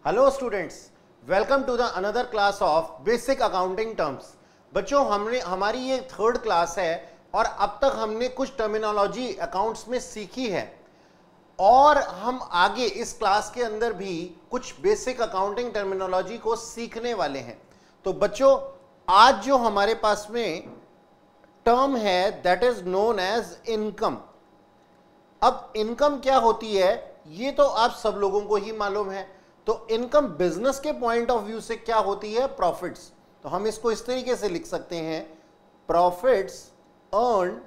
Hello students, welcome to the another class of basic accounting terms. बच्चों, हमारी ये third class है और अब तक हमने कुछ टर्मिनोलॉजी अकाउंट्स में सीखी है और हम आगे इस क्लास के अंदर भी कुछ बेसिक अकाउंटिंग टर्मिनोलॉजी को सीखने वाले हैं। तो बच्चों, आज जो हमारे पास में टर्म है that is known as income. अब इनकम क्या होती है ये तो आप सब लोगों को ही मालूम है। तो इनकम बिजनेस के पॉइंट ऑफ व्यू से क्या होती है? प्रॉफिट्स। तो हम इसको इस तरीके से लिख सकते हैं, profits earn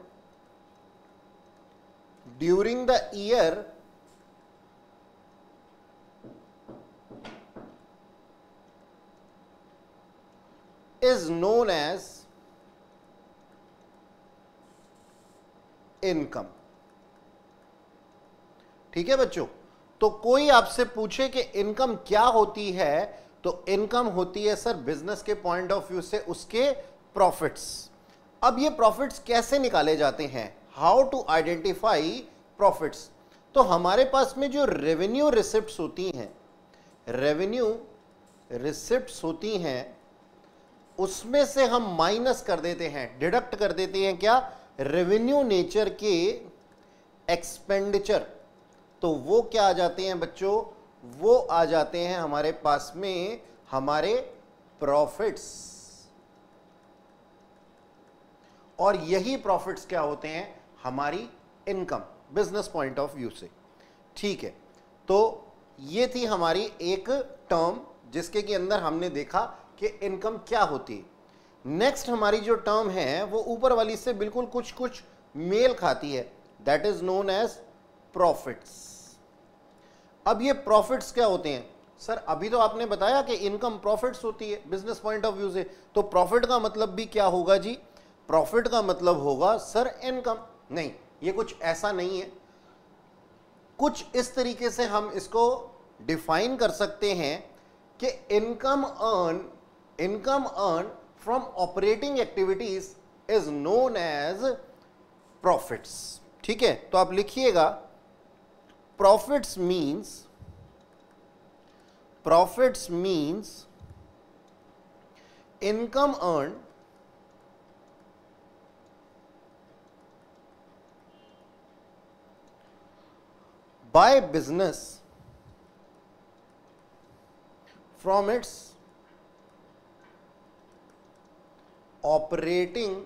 during the year is known as income. ठीक है बच्चों, तो कोई आपसे पूछे कि इनकम क्या होती है, तो इनकम होती है सर बिजनेस के पॉइंट ऑफ व्यू से उसके प्रॉफिट्स। अब ये प्रॉफिट्स कैसे निकाले जाते हैं? How to identify profits? तो हमारे पास में जो रेवेन्यू रिसिप्ट्स होती हैं, रेवेन्यू रिसिप्ट्स होती हैं, उसमें से हम माइनस कर देते हैं, डिडक्ट कर देते हैं क्या? रेवेन्यू नेचर के एक्सपेंडिचर। तो वो क्या आ जाते हैं बच्चों? वो आ जाते हैं हमारे पास में हमारे प्रॉफिट्स। और यही प्रॉफिट्स क्या होते हैं? हमारी income business point of view से। ठीक है, तो ये थी हमारी एक टर्म जिसके के अंदर हमने देखा कि इनकम क्या होती है। नेक्स्ट हमारी जो टर्म है वो ऊपर वाली से बिल्कुल कुछ कुछ मेल खाती है, that is known as profits. अब ये प्रॉफिट्स क्या होते हैं? सर अभी तो आपने बताया कि इनकम प्रॉफिट्स होती है बिजनेस पॉइंट ऑफ व्यू से, तो प्रॉफिट का मतलब भी क्या होगा जी? प्रॉफिट का मतलब होगा सर इनकम। नहीं, ये कुछ ऐसा नहीं है। कुछ इस तरीके से हम इसको डिफाइन कर सकते हैं कि income earn from operating activities is known as profits. ठीक है, तो आप लिखिएगा, profits means income earned by business from its operating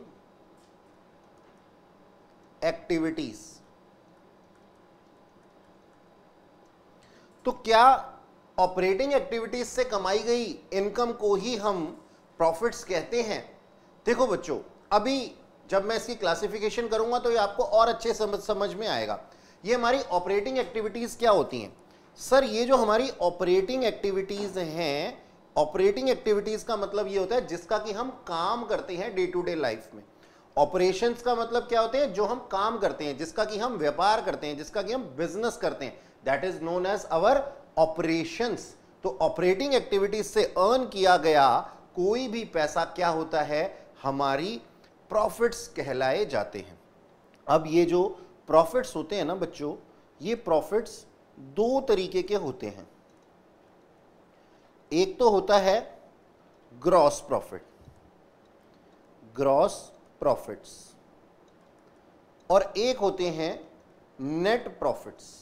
activities। तो क्या ऑपरेटिंग एक्टिविटीज से कमाई गई इनकम को ही हम प्रॉफिट्स कहते हैं? देखो बच्चों, अभी जब मैं इसकी क्लासिफिकेशन करूंगा तो ये आपको और अच्छे समझ में आएगा। ये हमारी ऑपरेटिंग एक्टिविटीज क्या होती हैं? सर ये जो हमारी ऑपरेटिंग एक्टिविटीज हैं, ऑपरेटिंग एक्टिविटीज का मतलब ये होता है जिसका कि हम काम करते हैं डे टू डे लाइफ में। ऑपरेशंस का मतलब क्या होते हैं? जो हम काम करते हैं, जिसका कि हम व्यापार करते हैं, जिसका कि हम बिजनेस करते हैं, that is known as our operations. तो ऑपरेटिंग एक्टिविटीज से अर्न किया गया कोई भी पैसा क्या होता है? हमारी प्रॉफिट्स कहलाए जाते हैं। अब ये जो प्रॉफिट्स होते हैं ना बच्चों, ये प्रॉफिट्स दो तरीके के होते हैं। एक तो होता है ग्रॉस प्रॉफिट, ग्रॉस प्रॉफिट्स, और एक होते हैं नेट प्रॉफिट्स।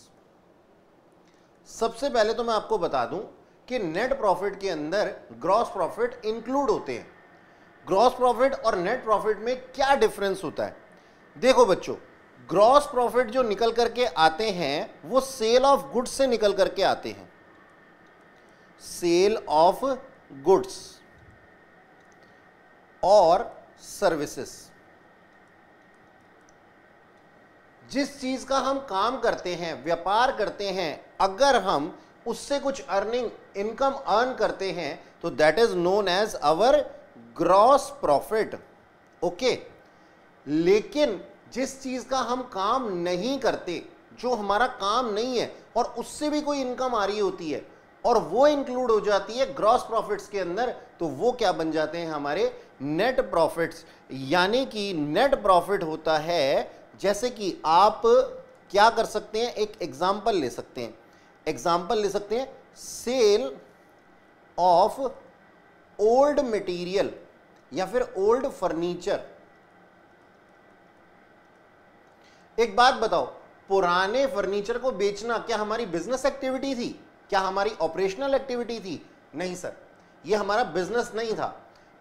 सबसे पहले तो मैं आपको बता दूं कि नेट प्रॉफिट के अंदर ग्रॉस प्रॉफिट इंक्लूड होते हैं। ग्रॉस प्रॉफिट और नेट प्रॉफिट में क्या डिफरेंस होता है? देखो बच्चों, ग्रॉस प्रॉफिट जो निकल करके आते हैं वो सेल ऑफ गुड्स से निकल करके आते हैं, सेल ऑफ गुड्स और सर्विसेज। जिस चीज का हम काम करते हैं, व्यापार करते हैं, अगर हम उससे कुछ अर्निंग इनकम अर्न करते हैं तो that is known as our gross profit. Okay, लेकिन जिस चीज का हम काम नहीं करते, जो हमारा काम नहीं है और उससे भी कोई इनकम आ रही होती है और वो इंक्लूड हो जाती है ग्रॉस प्रॉफिट्स के अंदर, तो वो क्या बन जाते हैं? हमारे नेट प्रॉफिट्स। यानी कि नेट प्रॉफिट होता है, जैसे कि आप क्या कर सकते हैं, एक एग्जाम्पल ले सकते हैं, सेल ऑफ ओल्ड मटेरियल या फिर ओल्ड फर्नीचर। एक बात बताओ, पुराने फर्नीचर को बेचना क्या हमारी बिजनेस एक्टिविटी थी? क्या हमारी ऑपरेशनल एक्टिविटी थी? नहीं सर, ये हमारा बिजनेस नहीं था।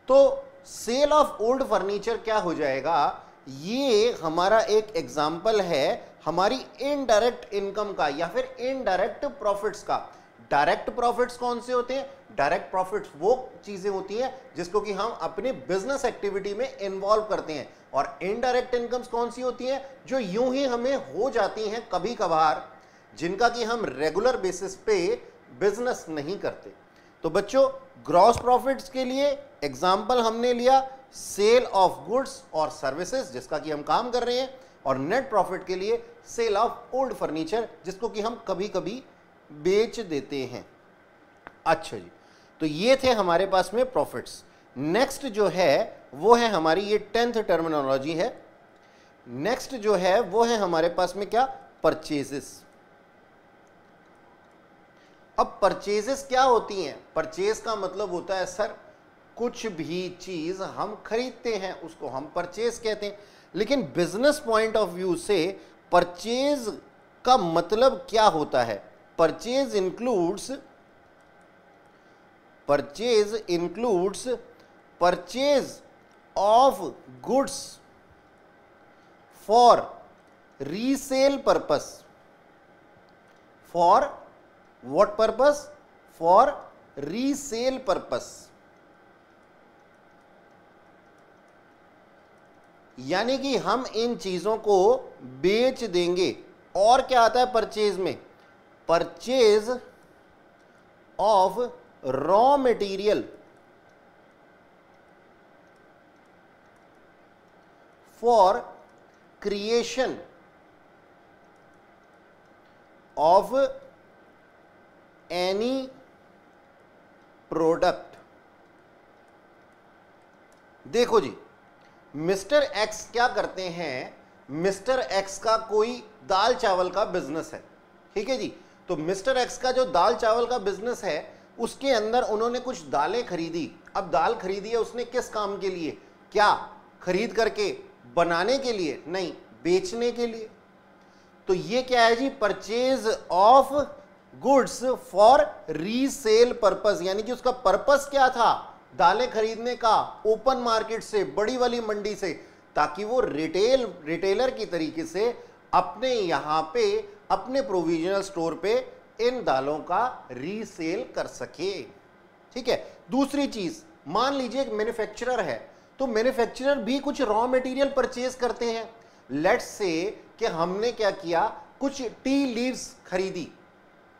तो सेल ऑफ ओल्ड फर्नीचर क्या हो जाएगा? ये हमारा एक एग्जाम्पल है हमारी इनडायरेक्ट इनकम का या फिर इनडायरेक्ट प्रॉफिट्स का। डायरेक्ट प्रॉफिट्स कौन से होते हैं? डायरेक्ट प्रॉफिट्स वो चीजें होती हैं जिसको कि हम अपने बिजनेस एक्टिविटी में इन्वॉल्व करते हैं, और इनडायरेक्ट इनकम्स कौन सी होती हैं? जो यूं ही हमें हो जाती हैं कभी कभार, जिनका कि हम रेगुलर बेसिस पे बिजनेस नहीं करते। तो बच्चों, ग्रॉस प्रॉफिट्स के लिए एग्जाम्पल हमने लिया सेल ऑफ गुड्स और सर्विसेज जिसका कि हम काम कर रहे हैं, और नेट प्रॉफिट के लिए सेल ऑफ ओल्ड फर्नीचर जिसको कि हम कभी कभी बेच देते हैं। अच्छा जी, तो ये थे हमारे पास में प्रॉफिट्स। नेक्स्ट जो है वो है हमारी ये 10th टर्मिनोलॉजी है। नेक्स्ट जो है वो है हमारे पास में क्या? परचेजेस। अब परचेजेस क्या होती हैं? परचेज का मतलब होता है सर कुछ भी चीज हम खरीदते हैं उसको हम परचेज कहते हैं। लेकिन बिजनेस पॉइंट ऑफ व्यू से परचेज का मतलब क्या होता है? Purchase includes purchase of goods for resale purpose. For what purpose? For resale purpose. यानी कि हम इन चीजों को बेच देंगे। और क्या आता है परचेज में? Purchase of raw material for creation of any product. देखो जी, मिस्टर एक्स क्या करते हैं? मिस्टर एक्स का कोई दाल चावल का बिजनेस है, ठीक है जी। तो मिस्टर एक्स का जो दाल चावल का बिजनेस है उसके अंदर उन्होंने कुछ दालें खरीदी। अब दाल खरीदी है उसने किस काम के लिए? क्या खरीद करके बनाने के लिए? नहीं, बेचने के लिए। तो ये क्या है जी? Purchase of goods for resale purpose. यानी कि उसका पर्पस क्या था? दालें खरीदने का ओपन मार्केट से, बड़ी वाली मंडी से, ताकि वो रिटेलर की तरीके से अपने यहां पे अपने प्रोविजनल स्टोर पे इन दालों का रीसेल कर सके। ठीक है। दूसरी चीज, मान लीजिए एक मैन्युफैक्चरर है, तो मैन्युफैक्चरर भी कुछ रॉ मटेरियल परचेज करते हैं। लेट्स से कि हमने क्या किया, कुछ टी लीव्स खरीदी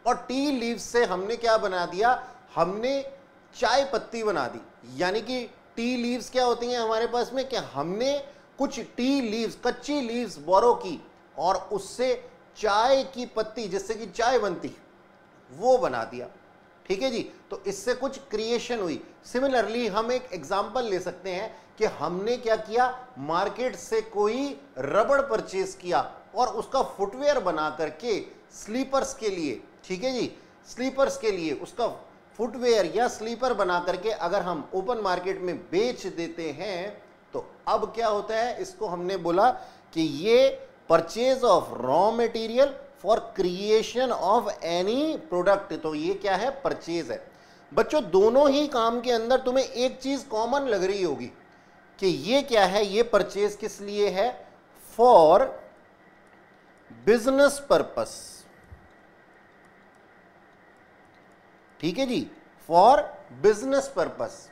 और टी लीव्स से हमने क्या बना दिया? हमने चाय पत्ती बना दी। यानी कि टी लीव्स क्या होती हैं हमारे पास में? कि हमने कुछ टी लीव्स, कच्ची लीव्स बोरो की और उससे चाय की पत्ती जिससे कि चाय बनती वो बना दिया। ठीक है जी। तो इससे कुछ क्रिएशन हुई। सिमिलरली हम एक एग्जांपल ले सकते हैं कि हमने क्या किया, मार्केट से कोई रबड़ परचेज किया और उसका फुटवेयर बना करके स्लीपर्स के लिए, ठीक है जी, स्लीपर्स के लिए उसका फुटवेयर या स्लीपर बना करके अगर हम ओपन मार्केट में बेच देते हैं तो अब क्या होता है? इसको हमने बोला कि ये purchase of raw material for creation of any product. तो ये क्या है? परचेज है। बच्चों दोनों ही काम के अंदर तुम्हें एक चीज कॉमन लग रही होगी कि ये क्या है? ये परचेज किस लिए है? For business purpose. ठीक है जी, फॉर बिजनेस पर्पस।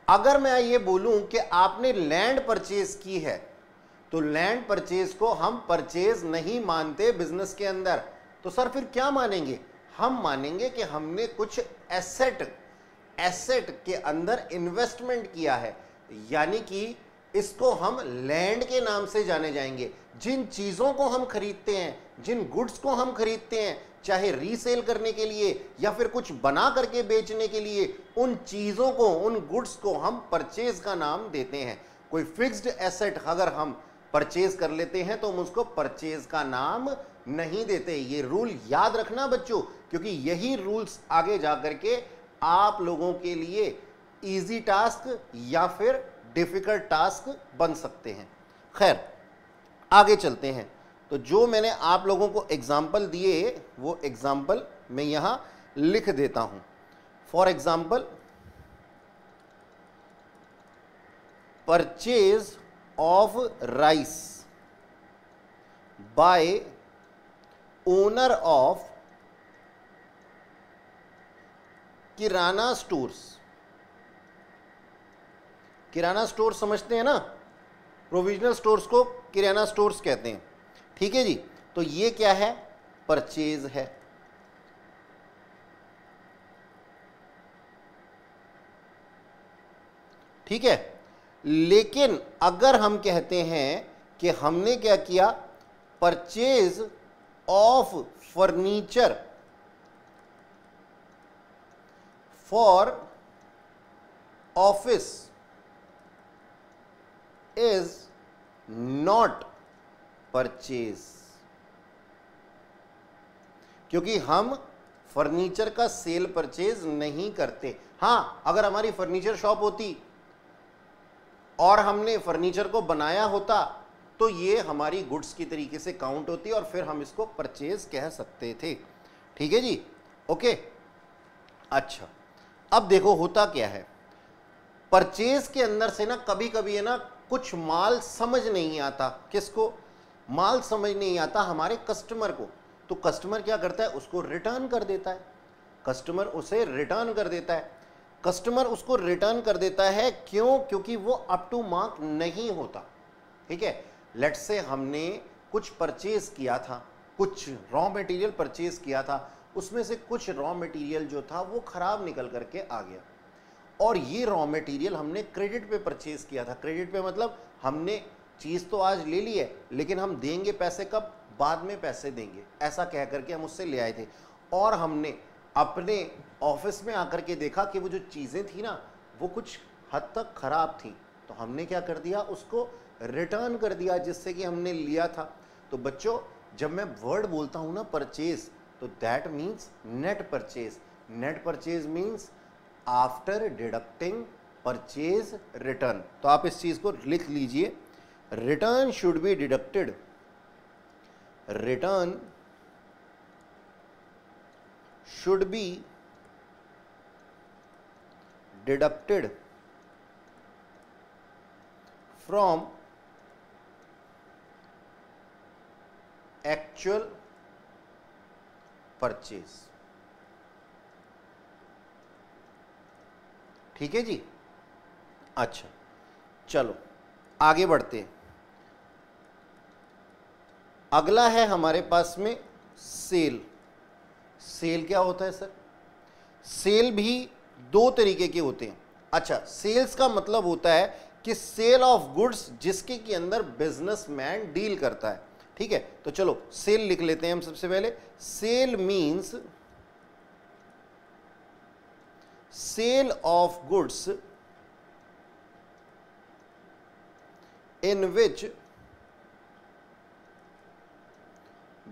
अगर मैं ये बोलूं कि आपने लैंड परचेज की है तो लैंड परचेज को हम परचेज नहीं मानते बिजनेस के अंदर। तो सर फिर क्या मानेंगे? हम मानेंगे कि हमने कुछ एसेट के अंदर इन्वेस्टमेंट किया है, यानी कि इसको हम लैंड के नाम से जाने जाएंगे। जिन चीजों को हम खरीदते हैं, जिन गुड्स को हम खरीदते हैं, चाहे रीसेल करने के लिए या फिर कुछ बना करके बेचने के लिए, उन चीजों को, उन गुड्स को हम परचेज का नाम देते हैं। कोई फिक्स्ड एसेट अगर हम परचेज कर लेते हैं तो हम उसको परचेज का नाम नहीं देते। ये रूल याद रखना बच्चों, क्योंकि यही रूल्स आगे जाकर के आप लोगों के लिए इजी टास्क या फिर डिफिकल्ट टास्क बन सकते हैं। खैर आगे चलते हैं। तो जो मैंने आप लोगों को एग्जाम्पल दिए वो एग्जाम्पल मैं यहां लिख देता हूं। For example, purchase of rice bye owner of kirana stores. Kirana store समझते हैं ना, प्रोविजनल स्टोर्स को किराना स्टोर्स कहते हैं। ठीक है जी, तो ये क्या है, परचेज है। ठीक है, लेकिन अगर हम कहते हैं कि हमने क्या किया, purchase of furniture for office is not purchase, क्योंकि हम फर्नीचर का सेल परचेज नहीं करते। हां, अगर हमारी फर्नीचर शॉप होती और हमने फर्नीचर को बनाया होता तो ये हमारी गुड्स की तरीके से काउंट होती और फिर हम इसको परचेज कह सकते थे। ठीक है जी, ओके। अच्छा, अब देखो होता क्या है, परचेज के अंदर से ना कभी कभी है ना कुछ माल समझ नहीं आता। किसको? माल समझ नहीं आता हमारे कस्टमर को। तो कस्टमर क्या करता है, उसको रिटर्न कर देता है। कस्टमर उसे रिटर्न कर देता है। कस्टमर उसको रिटर्न कर देता है, क्यों? क्योंकि वो अप टू मार्क नहीं होता। ठीक है, लेट्स से हमने कुछ परचेज किया था, कुछ रॉ मटेरियल परचेज किया था, उसमें से कुछ रॉ मटेरियल जो था वो खराब निकल करके आ गया, और ये रॉ मटेरियल हमने क्रेडिट पे परचेज किया था। क्रेडिट पे मतलब हमने चीज़ तो आज ले ली है, लेकिन हम देंगे पैसे कब? बाद में पैसे देंगे, ऐसा कह करके हम उससे ले आए थे। और हमने अपने ऑफिस में आकर के देखा कि वो जो चीज़ें थी ना वो कुछ हद तक खराब थी, तो हमने क्या कर दिया, उसको रिटर्न कर दिया जिससे कि हमने लिया था। तो बच्चों, जब मैं वर्ड बोलता हूँ ना परचेज, तो that means net purchase. Net purchase means after deducting purchase return. तो आप इस चीज को लिख लीजिए, return should be deducted, return should be deducted from actual purchase. ठीक है जी। अच्छा, चलो आगे बढ़ते हैं। अगला है हमारे पास में सेल। सेल क्या होता है सर? सेल भी दो तरीके के होते हैं। अच्छा, सेल्स का मतलब होता है कि सेल ऑफ गुड्स जिसके के अंदर बिजनेसमैन डील करता है। ठीक है, तो चलो सेल लिख लेते हैं हम सबसे पहले। Sale means sale of goods in which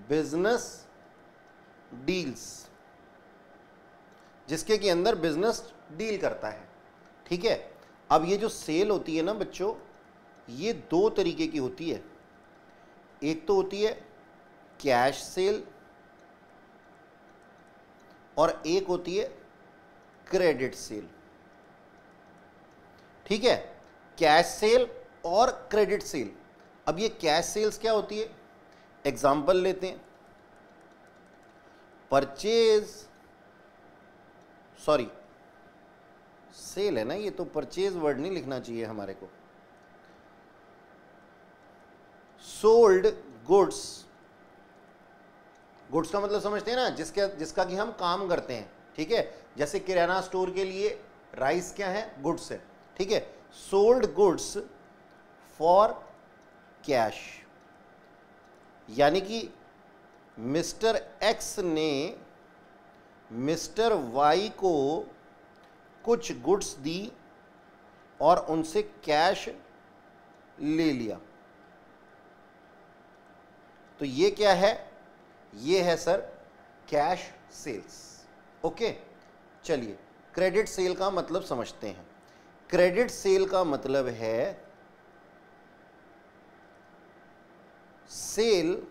business deals, जिसके के अंदर बिजनेस डील करता है। ठीक है, अब ये जो सेल होती है ना बच्चों, ये दो तरीके की होती है। एक तो होती है कैश सेल और एक होती है क्रेडिट सेल। ठीक है, कैश सेल और क्रेडिट सेल। अब ये कैश सेल्स क्या होती है, एग्जाम्पल लेते हैं। परचेज, सॉरी सेल है ना ये, तो परचेज वर्ड नहीं लिखना चाहिए हमारे को। सोल्ड गुड्स, गुड्स का मतलब समझते हैं ना, जिसका कि हम काम करते हैं। ठीक है, जैसे किराना स्टोर के लिए राइस क्या है, गुड्स है। ठीक है, सोल्ड गुड्स फॉर कैश, यानी कि मिस्टर एक्स ने मिस्टर वाई को कुछ गुड्स दी और उनसे कैश ले लिया। तो ये क्या है, ये है सर कैश सेल्स। ओके, चलिए क्रेडिट सेल का मतलब समझते हैं। क्रेडिट सेल का मतलब है sale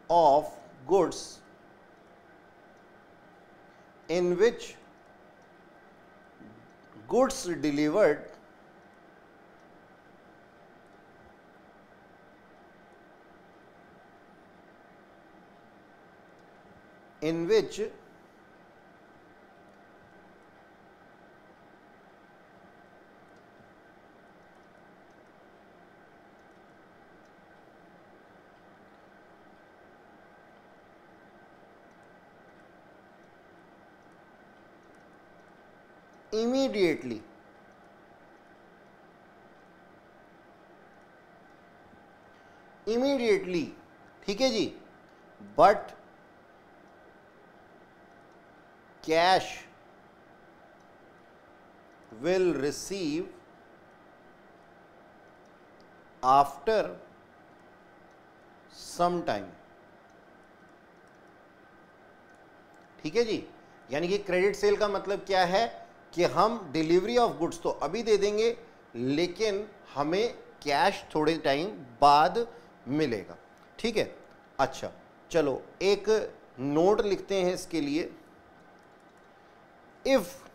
of goods in which goods delivered in which immediately ठीक है जी, but cash will receive after some time. ठीक है जी, यानी कि क्रेडिट सेल का मतलब क्या है कि हम डिलीवरी ऑफ गुड्स तो अभी दे देंगे, लेकिन हमें कैश थोड़े टाइम बाद मिलेगा। ठीक है, अच्छा चलो एक नोट लिखते हैं इसके लिए। इफ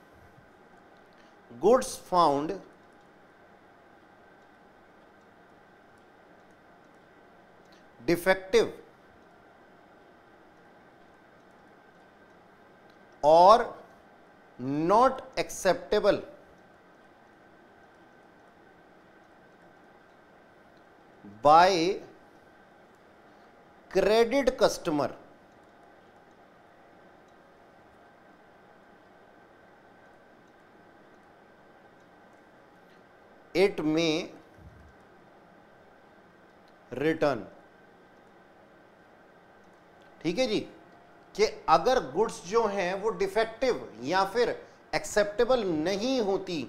गुड्स फाउंड डिफेक्टिव और not acceptable by credit customer, it may return। ठीक है जी, कि अगर गुड्स जो हैं वो डिफेक्टिव या फिर एक्सेप्टेबल नहीं होती,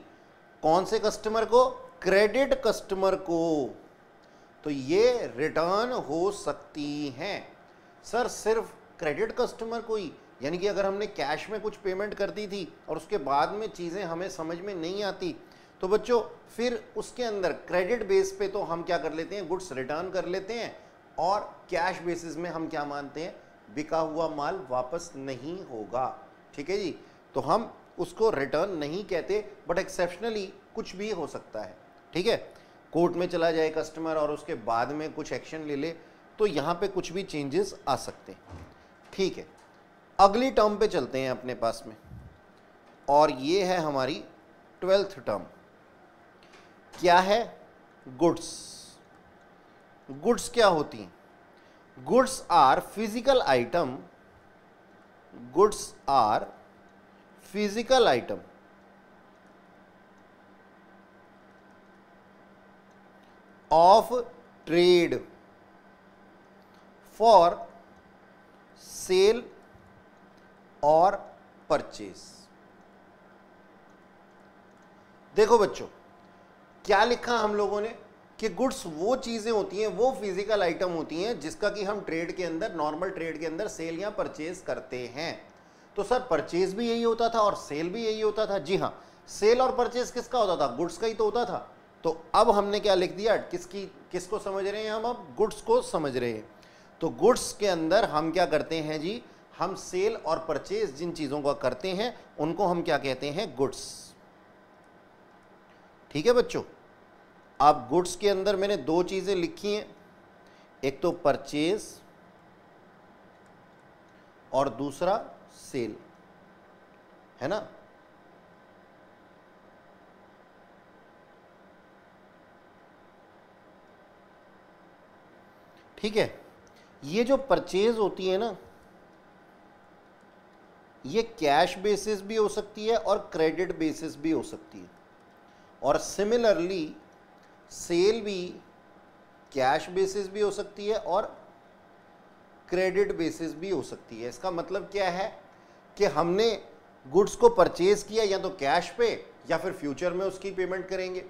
कौन से कस्टमर को? क्रेडिट कस्टमर को, तो ये रिटर्न हो सकती हैं। सर सिर्फ क्रेडिट कस्टमर को ही, यानी कि अगर हमने कैश में कुछ पेमेंट कर दी थी और उसके बाद में चीज़ें हमें समझ में नहीं आती, तो बच्चों फिर उसके अंदर क्रेडिट बेस पे तो हम क्या कर लेते हैं, गुड्स रिटर्न कर लेते हैं, और कैश बेसिस में हम क्या मानते हैं, बिका हुआ माल वापस नहीं होगा। ठीक है जी, तो हम उसको रिटर्न नहीं कहते, बट एक्सेप्शनली कुछ भी हो सकता है। ठीक है, कोर्ट में चला जाए कस्टमर और उसके बाद में कुछ एक्शन ले ले, तो यहाँ पे कुछ भी चेंजेस आ सकते हैं। ठीक है, अगली टर्म पे चलते हैं अपने पास में, और ये है हमारी 12th टर्म। क्या है? गुड्स। गुड्स क्या होती हैं? Goods are physical item, goods are physical item of trade for sale और परचेज। देखो बच्चों, क्या लिखा हम लोगों ने कि गुड्स वो चीजें होती हैं, वो फिजिकल आइटम होती हैं जिसका कि हम ट्रेड के अंदर, नॉर्मल ट्रेड के अंदर सेल या परचेज करते हैं। तो सर परचेज भी यही होता था और सेल भी यही होता था। जी हाँ, सेल और परचेज किसका होता था? गुड्स का ही तो होता था। तो अब हमने क्या लिख दिया, किसको समझ रहे हैं हम? अब गुड्स को समझ रहे हैं। तो गुड्स के अंदर हम क्या करते हैं जी, हम सेल और परचेज जिन चीजों का करते हैं उनको हम क्या कहते हैं? गुड्स। ठीक है बच्चों, अब गुड्स के अंदर मैंने दो चीजें लिखी हैं, एक तो परचेज और दूसरा सेल, है ना। ठीक है, ये जो परचेज होती है ना, ये कैश बेसिस भी हो सकती है और क्रेडिट बेसिस भी हो सकती है, और सिमिलरली सेल भी कैश बेसिस भी हो सकती है और क्रेडिट बेसिस भी हो सकती है। इसका मतलब क्या है कि हमने गुड्स को परचेज किया या तो कैश पे, या फिर फ्यूचर में उसकी पेमेंट करेंगे,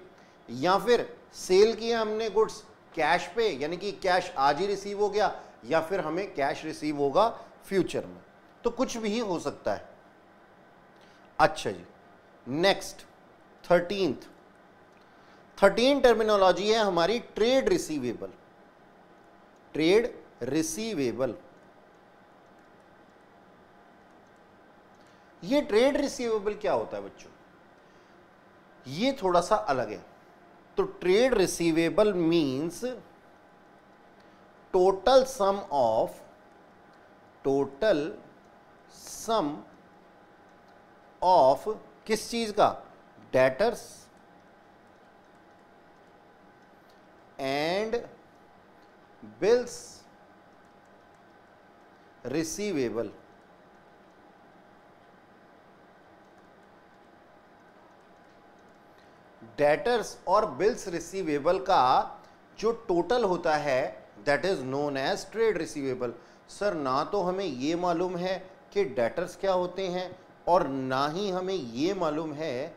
या फिर सेल किया हमने गुड्स कैश पे, यानी कि कैश आज ही रिसीव हो गया, या फिर हमें कैश रिसीव होगा फ्यूचर में। तो कुछ भी हो सकता है। अच्छा जी, नेक्स्ट 13 टर्मिनोलॉजी है हमारी ट्रेड रिसीवेबल। ट्रेड रिसीवेबल, ये ट्रेड रिसीवेबल क्या होता है बच्चों, ये थोड़ा सा अलग है। तो trade receivable means total sum of किस चीज का, debtors and bills receivable. Debtors और बिल्स रिसीवेबल का जो टोटल होता है that is known as trade receivable. Sir ना तो हमें ये मालूम है कि डेटर्स क्या होते हैं और ना ही हमें ये मालूम है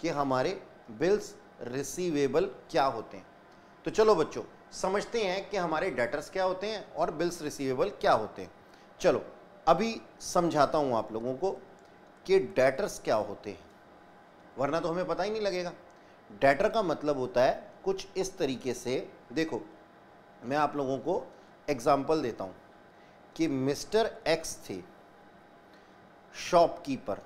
कि हमारे बिल्स रिसीवेबल क्या होते हैं। तो चलो बच्चों समझते हैं कि हमारे डेटर्स क्या होते हैं और बिल्स रिसीवेबल क्या होते हैं। चलो अभी समझाता हूं आप लोगों को कि डेटर्स क्या होते हैं, वरना तो हमें पता ही नहीं लगेगा। डेटर का मतलब होता है कुछ इस तरीके से, देखो मैं आप लोगों को एग्जाम्पल देता हूं कि मिस्टर एक्स थे शॉपकीपर,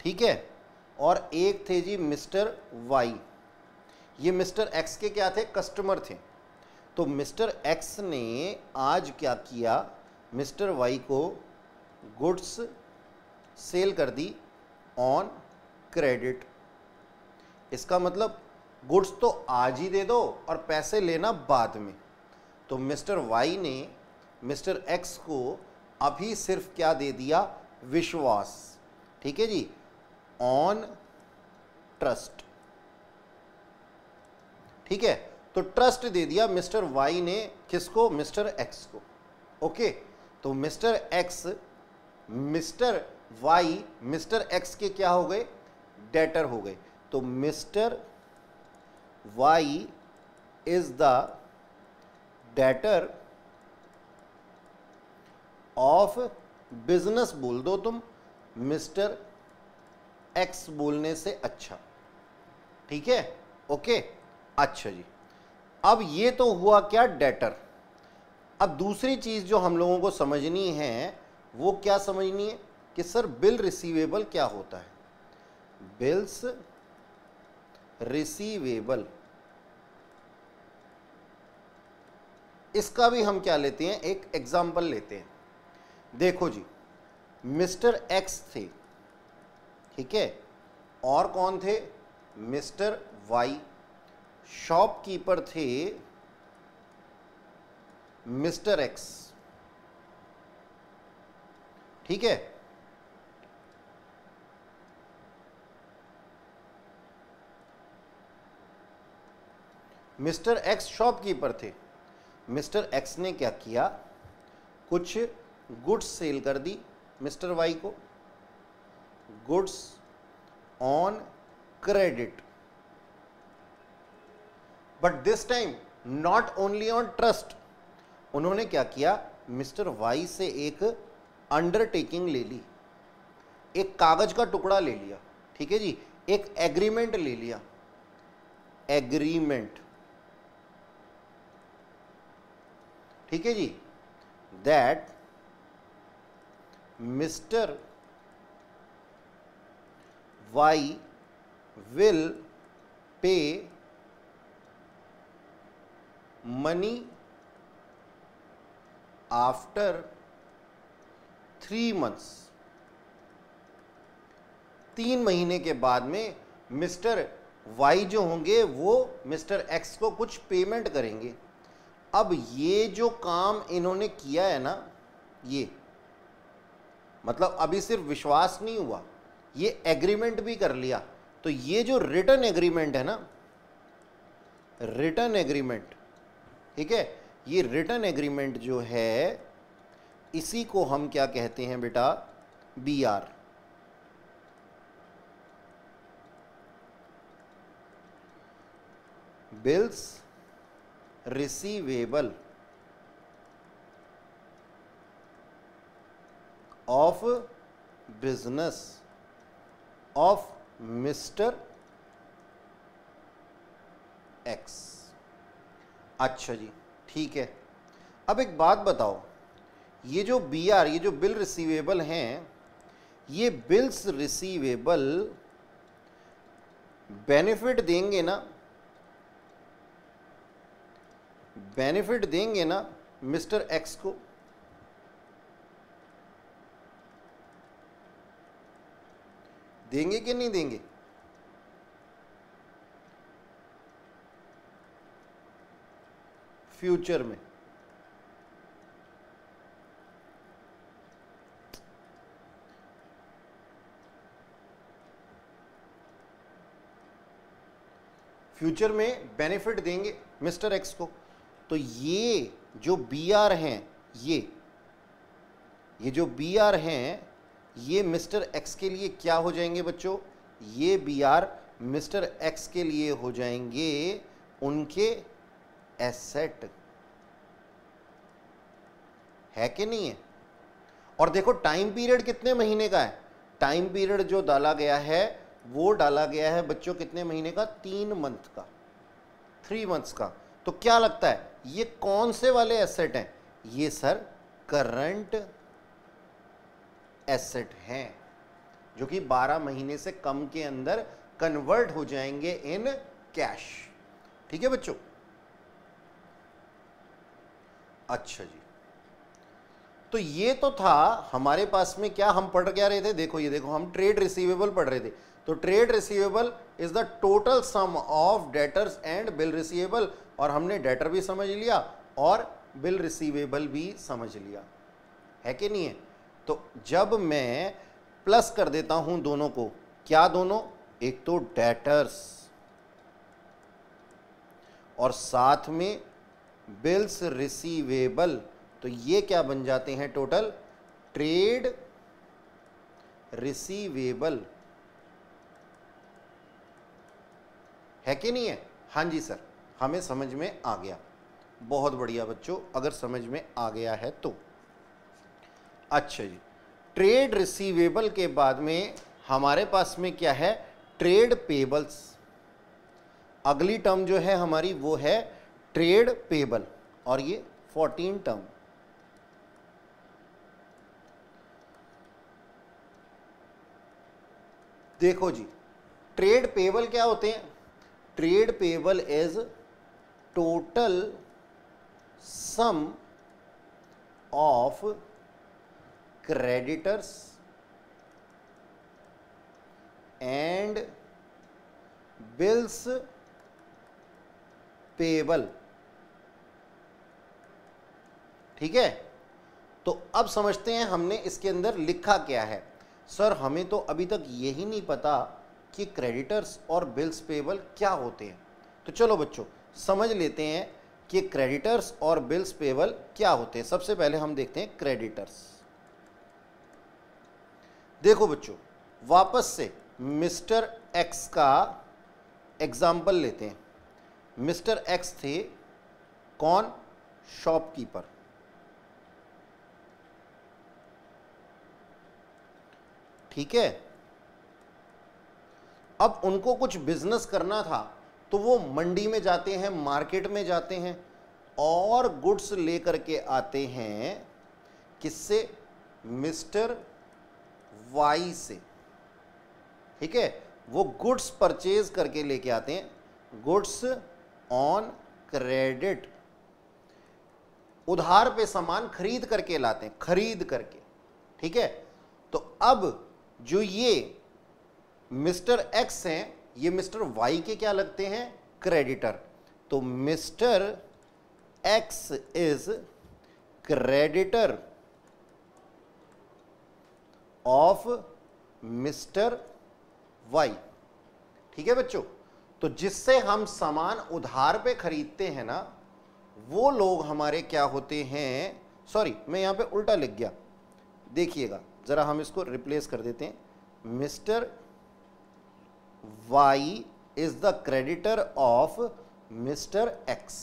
ठीक है, और एक थे जी मिस्टर वाई। ये मिस्टर एक्स के क्या थे, कस्टमर थे। तो मिस्टर एक्स ने आज क्या किया, मिस्टर वाई को गुड्स सेल कर दी ऑन क्रेडिट। इसका मतलब गुड्स तो आज ही दे दो और पैसे लेना बाद में। तो मिस्टर वाई ने मिस्टर एक्स को अभी सिर्फ क्या दे दिया, विश्वास, ठीक है जी, ऑन ट्रस्ट, ठीक है। तो ट्रस्ट दे दिया मिस्टर वाई ने किसको, मिस्टर एक्स को, ओके। तो mister X, mister Y mister X के क्या हो गए, डेटर हो गए। तो mister Y is the debtor of business, बोल दो तुम मिस्टर एक्स बोलने से अच्छा, ठीक है, ओके। अच्छा जी, अब ये तो हुआ क्या, डेटर। अब दूसरी चीज जो हम लोगों को समझनी है वो क्या समझनी है कि सर बिल रिसीवेबल क्या होता है। बिल्स रिसीवेबल, इसका भी हम क्या लेते हैं, एक एग्जाम्पल लेते हैं। देखो जी, मिस्टर एक्स थे, ठीक है, और कौन थे, मिस्टर वाई। शॉपकीपर थे मिस्टर एक्स, ठीक है। मिस्टर एक्स शॉपकीपर थे। मिस्टर एक्स ने क्या किया, कुछ गुड्स सेल कर दी मिस्टर वाई को, goods on credit, but this time not only on trust. उन्होंने क्या किया, मिस्टर वाई से एक अंडरटेकिंग ले ली, एक कागज का टुकड़ा ले लिया, ठीक है जी, एक एग्रीमेंट ले लिया, एग्रीमेंट, ठीक है जी, that Mister Y will pay money after 3 months। 3 महीने के बाद में मिस्टर वाई जो होंगे वो मिस्टर एक्स को कुछ पेमेंट करेंगे। अब ये जो काम इन्होंने किया है ना, ये मतलब अभी सिर्फ विश्वास नहीं हुआ, ये एग्रीमेंट भी कर लिया। तो ये जो रिटर्न एग्रीमेंट है ना, रिटर्न एग्रीमेंट, ठीक है, ये रिटर्न एग्रीमेंट जो है इसी को हम क्या कहते हैं बेटा, BR। Bills receivable. Of business of mister x. अच्छा जी, ठीक है। अब एक बात बताओ, ये जो BR, ये जो बिल रिसीवेबल हैं, ये बिल्स रिसीवेबल बेनिफिट देंगे ना, बेनिफिट देंगे ना मिस्टर एक्स को? देंगे कि नहीं देंगे? फ्यूचर में फ्यूचर में बेनिफिट देंगे मिस्टर एक्स को। तो ये जो BR हैं, ये जो BR हैं, ये मिस्टर एक्स के लिए क्या हो जाएंगे बच्चों? ये BR मिस्टर एक्स के लिए हो जाएंगे उनके एसेट, है कि नहीं है? और देखो टाइम पीरियड कितने महीने का है? टाइम पीरियड जो डाला गया है वो डाला गया है बच्चों कितने महीने का? 3 मंथ का, 3 मंथ्स का। तो क्या लगता है ये कौन से वाले एसेट हैं? ये सर करंट एसेट हैं, जो कि 12 महीने से कम के अंदर कन्वर्ट हो जाएंगे इन कैश। ठीक है बच्चों? अच्छा जी, तो ये तो था हमारे पास में। क्या हम पढ़ क्या रहे थे? देखो ये देखो, हम ट्रेड रिसीवेबल पढ़ रहे थे। तो trade receivable is the total sum of debtors and bill receivable, और हमने डेटर भी समझ लिया और बिल रिसीवेबल भी समझ लिया, है कि नहीं है? तो जब मैं प्लस कर देता हूं दोनों को, क्या दोनों? एक तो डेटर्स और साथ में बिल्स रिसीवेबल, तो ये क्या बन जाते हैं? टोटल ट्रेड रिसीवेबल, है कि नहीं है? हाँ जी सर, हमें समझ में आ गया। बहुत बढ़िया बच्चों, अगर समझ में आ गया है तो। अच्छा जी, ट्रेड रिसीवेबल के बाद में हमारे पास में क्या है? Trade payables. अगली टर्म जो है हमारी वो है ट्रेड पेबल, और ये 14 टर्म। देखो जी, ट्रेड पेबल क्या होते हैं? Trade payable is total sum of creditors and bills payable. ठीक है? तो अब समझते हैं हमने इसके अंदर लिखा क्या है। सर हमें तो अभी तक यही नहीं पता कि क्रेडिटर्स और बिल्स पेबल क्या होते हैं। तो चलो बच्चों समझ लेते हैं कि क्रेडिटर्स और बिल्स पेबल क्या होते हैं। सबसे पहले हम देखते हैं क्रेडिटर्स। देखो बच्चों, वापस से मिस्टर एक्स का एग्जाम्पल लेते हैं। मिस्टर एक्स थे कौन? शॉपकीपर। ठीक है? अब उनको कुछ बिजनेस करना था, तो वो मंडी में जाते हैं, मार्केट में जाते हैं और गुड्स लेकर के आते हैं। किससे? मिस्टर वाई से। ठीक है? वो गुड्स परचेज करके लेके आते हैं, गुड्स ऑन क्रेडिट। उधार पे सामान खरीद करके लाते हैं, खरीद करके। ठीक है? तो अब जो ये मिस्टर एक्स हैं, ये मिस्टर वाई के क्या लगते हैं? क्रेडिटर। तो mister X is creditor of mister Y. ठीक है बच्चों? तो जिससे हम सामान उधार पे खरीदते हैं ना, वो लोग हमारे क्या होते हैं? सॉरी, मैं यहां पे उल्टा लिख गया, देखिएगा जरा, हम इसको रिप्लेस कर देते हैं। Mister Y is the creditor of mister X.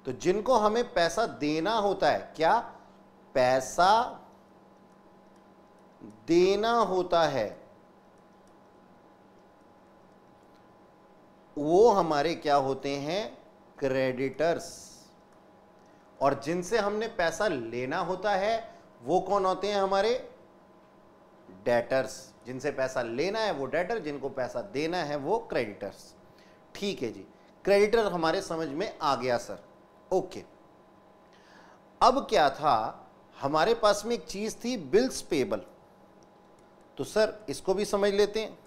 तो जिनको हमें पैसा देना होता है, क्या? पैसा देना होता है वो हमारे क्या होते हैं? क्रेडिटर्स। और जिनसे हमने पैसा लेना होता है वो कौन होते हैं? हमारे डेटर्स। जिनसे पैसा लेना है वो डेटर, जिनको पैसा देना है वो क्रेडिटर्स। ठीक है जी, क्रेडिटर हमारे समझ में आ गया सर। ओके, अब क्या था, हमारे पास में एक चीज थी बिल्स पेबल। तो सर इसको भी समझ लेते हैं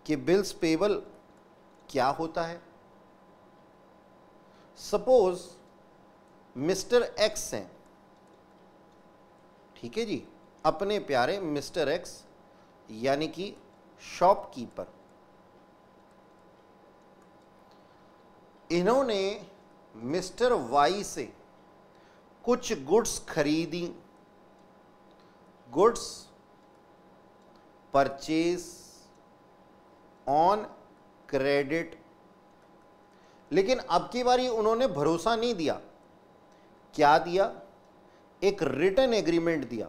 कि बिल्स पेबल क्या होता है। सपोज मिस्टर एक्स हैं, ठीक है जी, अपने प्यारे मिस्टर एक्स यानी कि शॉपकीपर, इन्होंने मिस्टर वाई से कुछ गुड्स खरीदी, गुड्स परचेज ऑन क्रेडिट। लेकिन अब की बारी उन्होंने भरोसा नहीं दिया। क्या दिया? एक रिटर्न एग्रीमेंट दिया।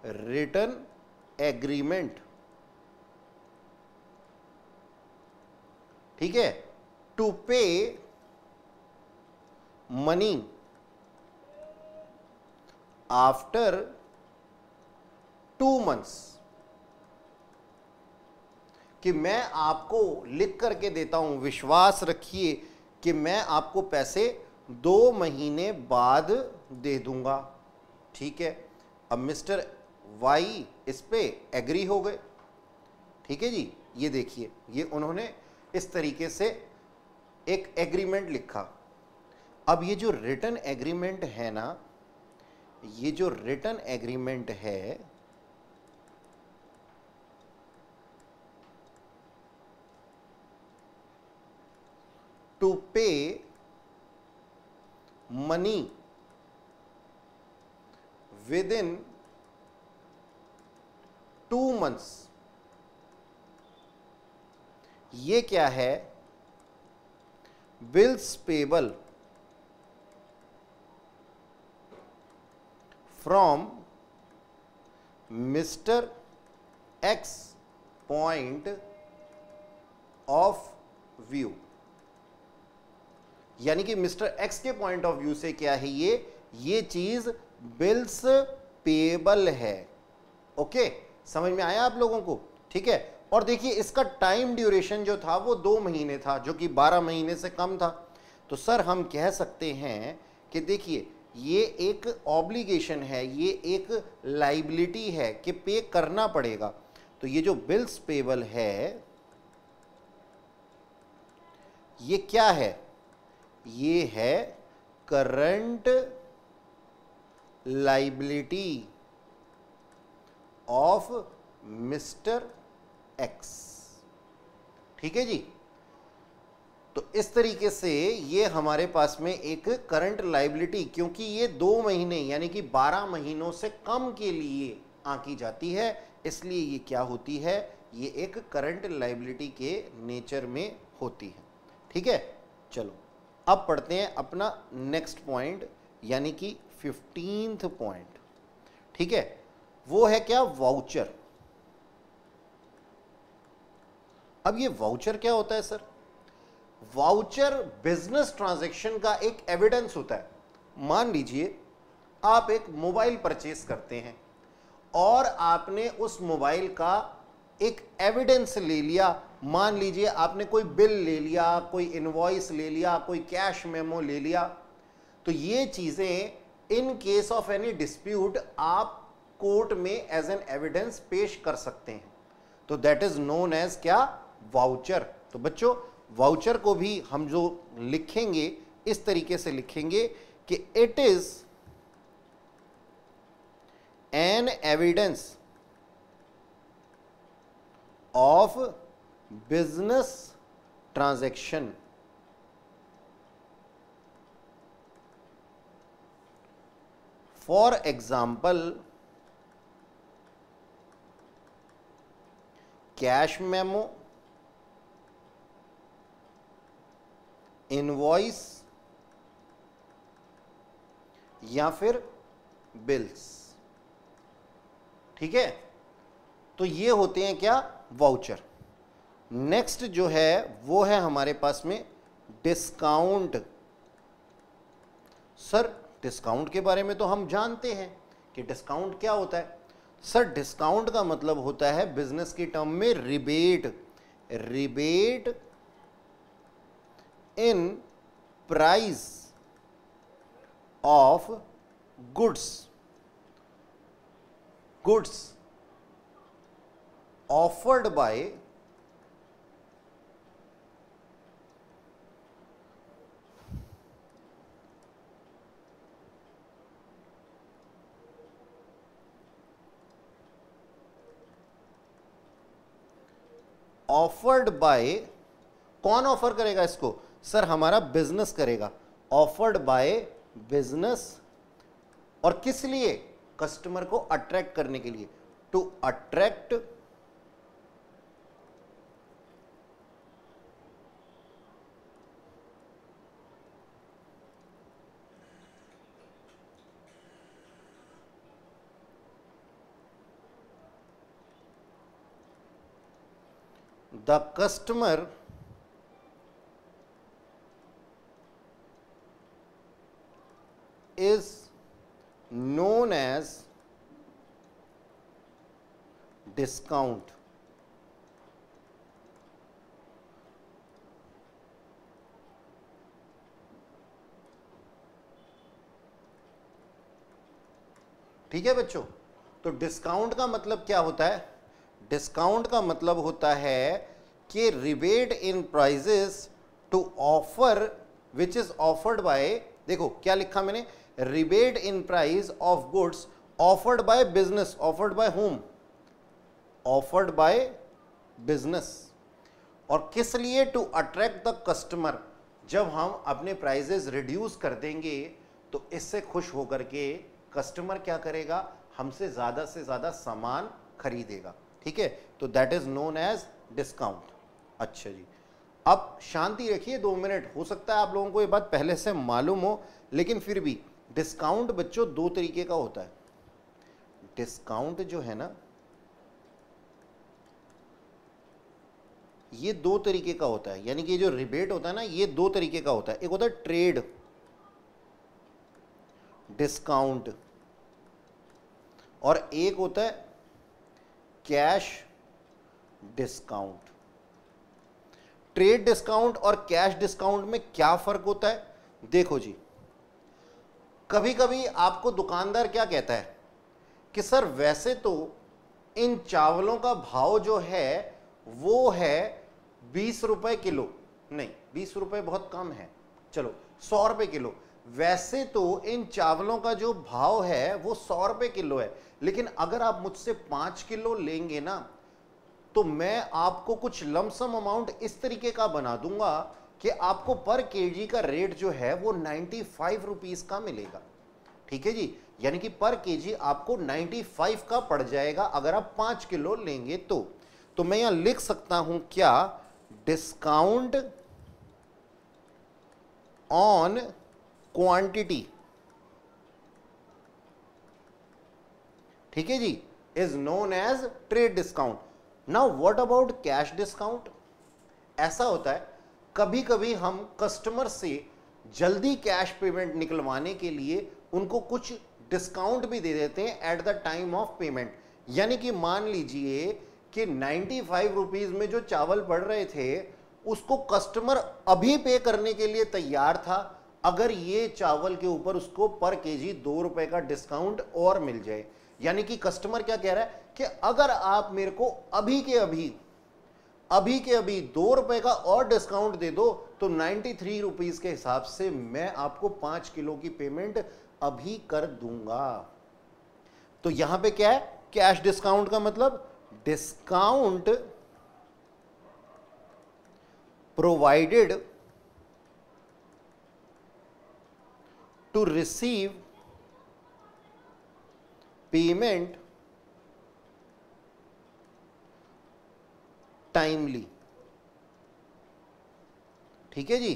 रिटर्न एग्रीमेंट, ठीक है, टू पे मनी आफ्टर 2 months, कि मैं आपको लिख करके देता हूं, विश्वास रखिए कि मैं आपको पैसे 2 महीने बाद दे दूंगा। ठीक है, अब मिस्टर वाई इस पे एग्री हो गए। ठीक है जी, ये देखिए, ये उन्होंने इस तरीके से एक एग्रीमेंट लिखा। अब ये जो रिटर्न एग्रीमेंट है ना, ये जो रिटर्न एग्रीमेंट है, टू पे मनी विद इन 2 months, ये क्या है? Bills payable from mister x point of view, यानी कि मिस्टर एक्स के पॉइंट ऑफ व्यू से क्या है, ये चीज बिल्स पेबल है। ओके, समझ में आया आप लोगों को? ठीक है, और देखिए इसका टाइम ड्यूरेशन जो था वो 2 महीने था, जो कि 12 महीने से कम था। तो सर हम कह सकते हैं कि देखिए ये एक ऑब्लिगेशन है, ये एक लाइबिलिटी है कि पे करना पड़ेगा। तो ये जो बिल्स पेबल है ये क्या है? ये है current liability of mister x. ठीक है जी, तो इस तरीके से ये हमारे पास में एक करंट लाइबिलिटी, क्योंकि ये 2 महीने यानी कि 12 महीनों से कम के लिए आंकी जाती है, इसलिए ये क्या होती है? ये एक करंट लाइबिलिटी के नेचर में होती है। ठीक है, चलो अब पढ़ते हैं अपना नेक्स्ट पॉइंट, यानी कि 15th पॉइंट। ठीक है, वो है क्या? वाउचर। अब ये वाउचर क्या होता है सर? वाउचर बिजनेस ट्रांजैक्शन का एक एविडेंस होता है। मान लीजिए आप एक मोबाइल परचेस करते हैं और आपने उस मोबाइल का एक एविडेंस ले लिया। मान लीजिए आपने कोई बिल ले लिया, कोई इनवॉइस ले लिया, कोई कैश मेमो ले लिया। तो ये चीजें in case of any dispute आप कोर्ट में एज एन एविडेंस पेश कर सकते हैं। तो दैट इज नोन एज क्या? वाउचर। तो बच्चों वाउचर को भी हम जो लिखेंगे इस तरीके से लिखेंगे कि it is an evidence of business transaction for example cash memo, invoice या फिर बिल्स। ठीक है, तो ये होते हैं क्या, वाउचर। नेक्स्ट जो है वो है हमारे पास में डिस्काउंट। सर डिस्काउंट के बारे में तो हम जानते हैं कि डिस्काउंट क्या होता है। सर डिस्काउंट का मतलब होता है बिजनेस की टर्म में rebate, rebate in price of goods, goods offered bye offered by, कौन ऑफर करेगा इसको, सर हमारा बिजनेस करेगा, ऑफर्ड बाय बिजनेस, और किस लिए, कस्टमर को अट्रैक्ट करने के लिए, to attract the customer is known as discount। ठीक है बच्चों, तो डिस्काउंट का मतलब क्या होता है, डिस्काउंट का मतलब होता है कि rebate in prices to offer which is offered by, देखो क्या लिखा मैंने, rebate in price of goods offered by business, offered by home, offered by business, और किस लिए, टू अट्रैक्ट द कस्टमर। जब हम अपने प्राइजेस रिड्यूस कर देंगे तो इससे खुश होकर के कस्टमर क्या करेगा, हमसे से ज्यादा सामान खरीदेगा। ठीक है, तो that is known as discount. अच्छा जी, अब शांति रखिए 2 मिनट, हो सकता है आप लोगों को ये बात पहले से मालूम हो, लेकिन फिर भी डिस्काउंट बच्चों 2 तरीके का होता है। डिस्काउंट जो है ना ये 2 तरीके का होता है, यानी कि जो रिबेट होता है ना ये 2 तरीके का होता है। एक होता है ट्रेड डिस्काउंट और एक होता है कैश डिस्काउंट। ट्रेड डिस्काउंट और कैश डिस्काउंट में क्या फर्क होता है, देखो जी, कभी कभी आपको दुकानदार क्या कहता है कि सर वैसे तो इन चावलों का भाव जो है वो है 20 रुपए किलो, नहीं 20 रुपए बहुत कम है, चलो 100 रुपए किलो, वैसे तो इन चावलों का जो भाव है वो 100 रुपए किलो है, लेकिन अगर आप मुझसे 5 किलो लेंगे ना तो मैं आपको कुछ लमसम अमाउंट इस तरीके का बना दूंगा कि आपको पर केजी का रेट जो है वो 95 रुपीस का मिलेगा। ठीक है जी, यानी कि पर केजी आपको 95 का पड़ जाएगा अगर आप 5 किलो लेंगे तो मैं यहां लिख सकता हूं क्या, डिस्काउंट ऑन क्वांटिटी। ठीक है जी, is known as trade discount. Now what about cash discount. ऐसा होता है कभी कभी हम कस्टमर से जल्दी कैश पेमेंट निकलवाने के लिए उनको कुछ डिस्काउंट भी दे देते हैं at the time of payment. यानी कि मान लीजिए कि 95 रुपीज में जो चावल पड़ रहे थे उसको कस्टमर अभी पे करने के लिए तैयार था अगर ये चावल के ऊपर उसको पर केजी 2 रुपए का डिस्काउंट और मिल जाए। यानी कि कस्टमर क्या कह रहा है कि अगर आप मेरे को अभी के अभी 2 रुपए का और डिस्काउंट दे दो तो 93 रुपीज के हिसाब से मैं आपको 5 किलो की पेमेंट अभी कर दूंगा। तो यहां पे क्या है, कैश डिस्काउंट का मतलब discount provided to receive payment timely. ठीक है जी,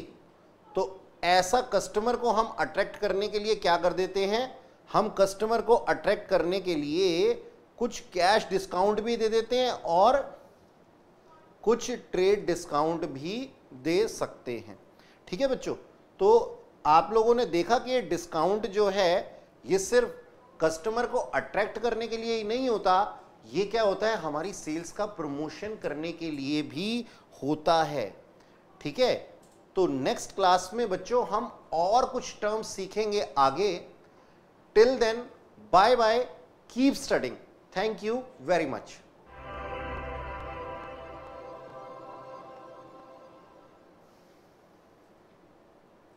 तो ऐसा कस्टमर को हम अट्रैक्ट करने के लिए क्या कर देते हैं, हम कस्टमर को अट्रैक्ट करने के लिए कुछ कैश डिस्काउंट भी दे देते हैं और कुछ ट्रेड डिस्काउंट भी दे सकते हैं। ठीक है बच्चों, तो आप लोगों ने देखा कि ये डिस्काउंट जो है ये सिर्फ कस्टमर को अट्रैक्ट करने के लिए ही नहीं होता, ये क्या होता है, हमारी सेल्स का प्रमोशन करने के लिए भी होता है। ठीक है, तो नेक्स्ट क्लास में बच्चों हम और कुछ टर्म्स सीखेंगे आगे। Till then bye bye, keep studying. Thank you very much.